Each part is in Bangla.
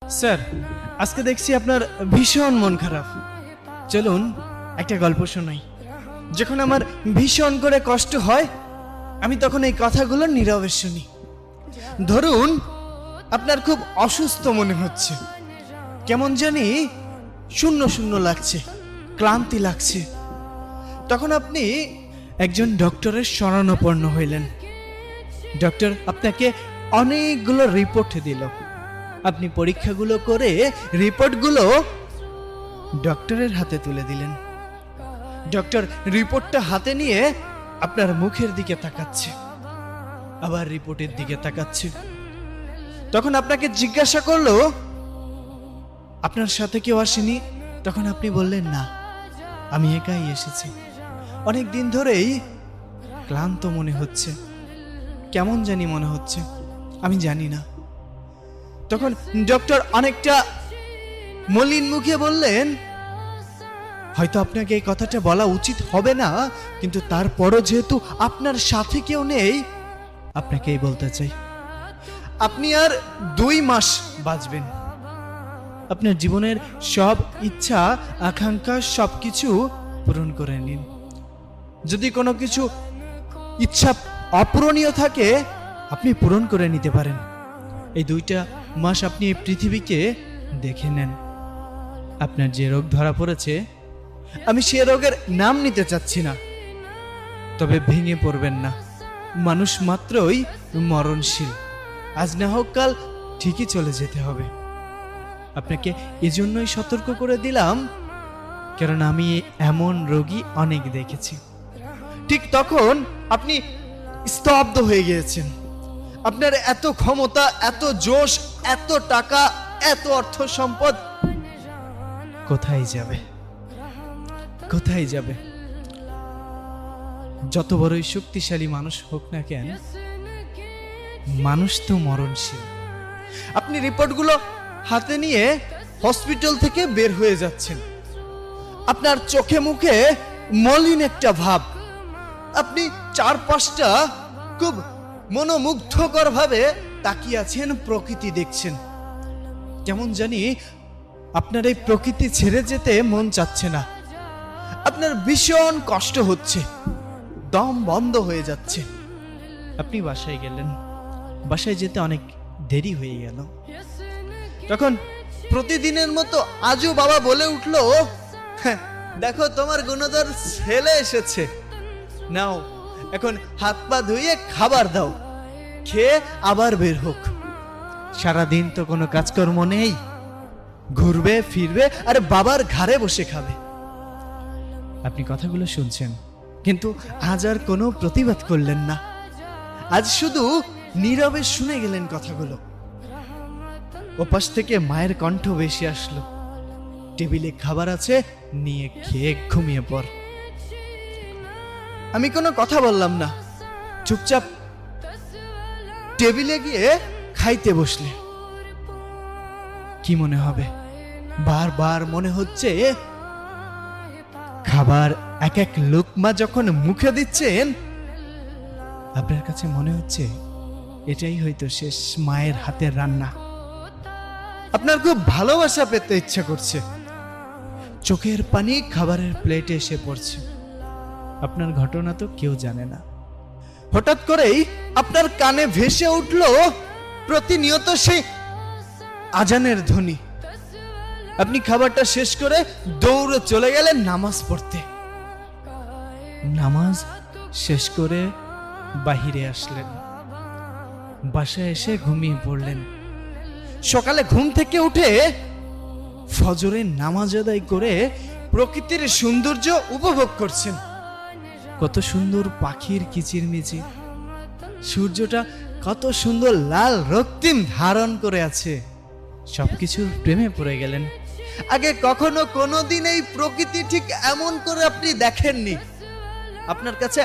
স্যার, আজকে দেখছি আপনার ভীষণ মন খারাপ। চলুন একটা গল্প শোনাই। যখন আমার ভীষণ করে কষ্ট হয়, আমি তখন এই কথাগুলো নীরবে শুনি। ধরুন আপনার খুব অসুস্থ মনে হচ্ছে, কেমন জানি শূন্য শূন্য লাগছে, ক্লান্তি লাগছে। তখন আপনি একজন ডক্টরের শরণাপন্ন হইলেন। ডক্টর আপনাকে অনেকগুলো রিপোর্ট দিল। আপনি পরীক্ষাগুলো করে রিপোর্টগুলো ডক্টরের হাতে তুলে দিলেন। ডক্টর রিপোর্টটা হাতে নিয়ে আপনার মুখের দিকে তাকাচ্ছে, আবার রিপোর্টের দিকে তাকাচ্ছে। তখন আপনাকে জিজ্ঞাসা করলো, আপনার সাথে কেউ আসেনি? তখন আপনি বললেন, না, আমি একাই এসেছি। অনেক দিন ধরেই ক্লান্ত মনে হচ্ছে, কেমন জানি মনে হচ্ছে, আমি জানি না। তখন ডক্টর অনেকটা মলিন মুখে বললেন, হয়তো আপনাকে এই কথাটা বলা উচিত হবে না, কিন্তু তারপরও যেহেতু আপনার সাথে কেউ নেই, আপনাকেই বলতে চাই, আপনি আর 2 মাস বাঁচবেন। আপনার জীবনের সব ইচ্ছা আকাঙ্ক্ষা সবকিছু পূরণ করে নিন। যদি কোনো কিছু ইচ্ছা অপূরণীয় থাকে, আপনি পূরণ করে নিতে পারেন। এই 2টা মাস আপনি এই পৃথিবীকে দেখে নেন। আপনার যে রোগ ধরা পড়েছে, আমি সে রোগের নাম নিতে চাচ্ছি না, তবে ভেঙে পড়বেন না। মানুষ মাত্রই মরণশীল, আজ না হোক কাল ঠিকই চলে যেতে হবে। আপনাকে এজন্যই সতর্ক করে দিলাম, কারণ আমি এমন রোগী অনেক দেখেছি। ঠিক তখন আপনি স্তব্ধ হয়ে গিয়েছেন। আপনার এত ক্ষমতা, এত জোশ, এত টাকা, এত অর্থ সম্পদ কোথায় যাবে? কোথায় যাবে? যত বড়ই শক্তিশালী মানুষ হোক না কেন, মানুষ তো মরণশীল। আপনি রিপোর্টগুলো হাতে নিয়ে হসপিটাল থেকে বের হয়ে যাচ্ছেন। আপনার চোখে মুখে মলিন একটা ভাব। আপনি চারপাশটা খুব মনোমুগ্ধকর ভাবে তাকিয়ে আছেন, প্রকৃতি দেখছেন। কেমন জানি আপনার এই প্রকৃতি ছেড়ে যেতে মন চাচ্ছে না। আপনার ভীষণ কষ্ট হচ্ছে, দম বন্ধ হয়ে যাচ্ছে। আপনি বাসায় গেলেন। বাসায় যেতে অনেক দেরি হয়ে গেল। তখন প্রতিদিনের মতো আজও বাবা বলে উঠলো, "হ্যাঁ, দেখো তোমার গুণধর ছেলে এসেছে, নাও এখন হাত পা ধুয়ে খাবার দাও, খেয়ে আবার বের হোক। সারাদিন তো কোনো কাজকর্ম নেই, ঘুরবে ফিরবে আর বাবার ঘাড়ে বসে খাবে।" আপনি কথাগুলো শুনছেন, কিন্তু আজ আর কোনো প্রতিবাদ করলেন না। আজ শুধু নীরবে শুনে গেলেন কথাগুলো। ওপাশ থেকে মায়ের কণ্ঠ ভেসে আসলো, টেবিলে খাবার আছে, নিয়ে খেয়ে ঘুমিয়ে পড়। আমি কোনো কথা বললাম না, চুপচাপ টেবিলে গিয়ে খাইতে বসলে। কি মনে হবে? বারবার মনে হচ্ছে খাবার এক এক লোকমা যখন মুখে দিচ্ছেন, আপনার কাছে মনে হচ্ছে এটাই হয়তো শেষ মায়ের হাতের রান্না। আপনার খুব ভালোবাসা পেতে ইচ্ছা করছে। চোখের পানি খাবারের প্লেটে এসে পড়ছে। আপনার ঘটনা তো কেউ জানে না। হঠাৎ করেই আপনার কানে ভেসে উঠল প্রতিনিয়ত সেই আজানের ধ্বনি। আপনি খাবারটা শেষ করে দৌড়ে চলে গেলেন নামাজ পড়তে। নামাজ শেষ করে বাহিরে আসলেন। বাসায় এসে ঘুমিয়ে পড়লেন। সকালে ঘুম থেকে উঠে ফজরের নামাজ আদায় করে প্রকৃতির সৌন্দর্য উপভোগ করছেন। কত সুন্দর পাখির কিচিরমিচির, সূর্যটা কত সুন্দর লাল রক্তিম ধারণ করে আছে। সবকিছুর প্রেমে পড়ে গেলেন। আগে কখনো কোনোদিন এই প্রকৃতি ঠিক এমন করে আপনি দেখেননি। আপনার কাছে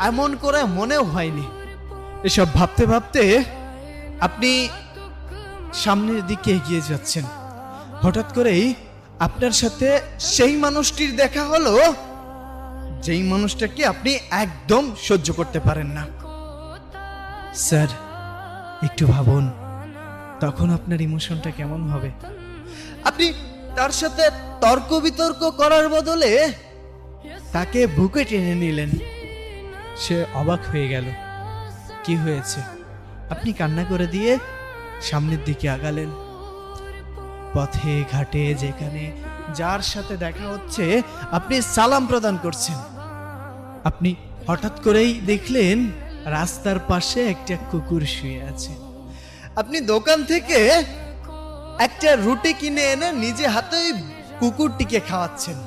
এমন করে মনেও হয়নি। এসব ভাবতে ভাবতে আপনি সামনের দিকে এগিয়ে যাচ্ছেন। হঠাৎ করেই আপনার সাথে সেই মানুষটির দেখা হলো, যেই মানুষটাকে আপনি একদম সহ্য করতে পারেন না। স্যার, একটু ভাবুন, তখন আপনার ইমোশনটা কেমন হবে? আপনি তার সাথে তর্ক বিতর্ক করার বদলে তাকে বুকে টেনে নিলেন। সে অবাক হয়ে গেল। কি হয়েছে? আপনি কান্না করে দিয়ে সামনের দিকে আগালেন। পথে ঘাটে যেখানে যার সাথে দেখা হচ্ছে আপনি সালাম প্রদান করছেন। আপনি হঠাৎ করেই দেখলেন রাস্তার পাশে একটা কুকুর শুয়ে আছে। আপনি দোকান থেকে একটা রুটি কিনে এনে নিজে হাতে ওই কুকুরটিকে খাওয়াচ্ছেন।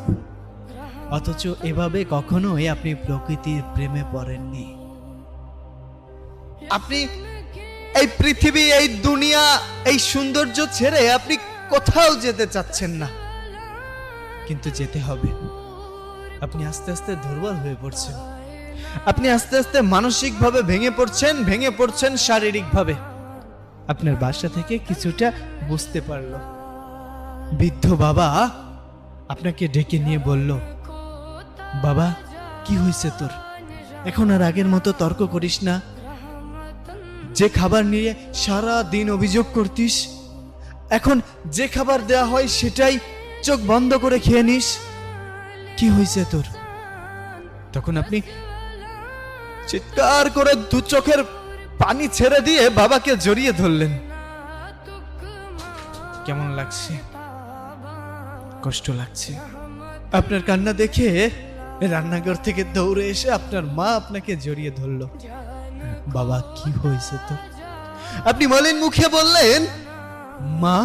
অথচ এভাবে কখনোই আপনি প্রকৃতির প্রেমে পড়েননি। আপনি এই পৃথিবী, এই দুনিয়া, এই সৌন্দর্য ছেড়ে আপনি কোথাও যেতে চাচ্ছেন না, কিন্তু যেতে হবে। আপনি আস্তে আস্তে দুর্বল হয়ে পড়ছেন। আপনি আস্তে আস্তে মানসিকভাবে ভেঙে পড়ছেন শারীরিকভাবে। আপনার বাসা থেকে কিছুটা বুঝতে পারল। বৃদ্ধ বাবা আপনাকে ডেকে নিয়ে বলল, বাবা কি হয়েছে তোর? এখন আর আগের মতো তর্ক করিস না। যে খাবার নিয়ে সারা দিন অভিযোগ করতিস, এখন যে খাবার দেয়া হয় সেটাই চোখ বন্ধ করে খেয়ে নিস। কি হয়েছে তোর? তখন আপনি চিৎকার করে দু চোখের পানি ছেড়ে দিয়ে বাবাকে জড়িয়ে ধরলেন। কেমন লাগছে? কষ্ট লাগছে। আপনার কান্না দেখে রান্নাঘর থেকে দৌড়ে এসে আপনার মা আপনাকে জড়িয়ে ধরল। বাবা কি হয়েছে তোর? আপনি মলিন মুখে বললেন, মা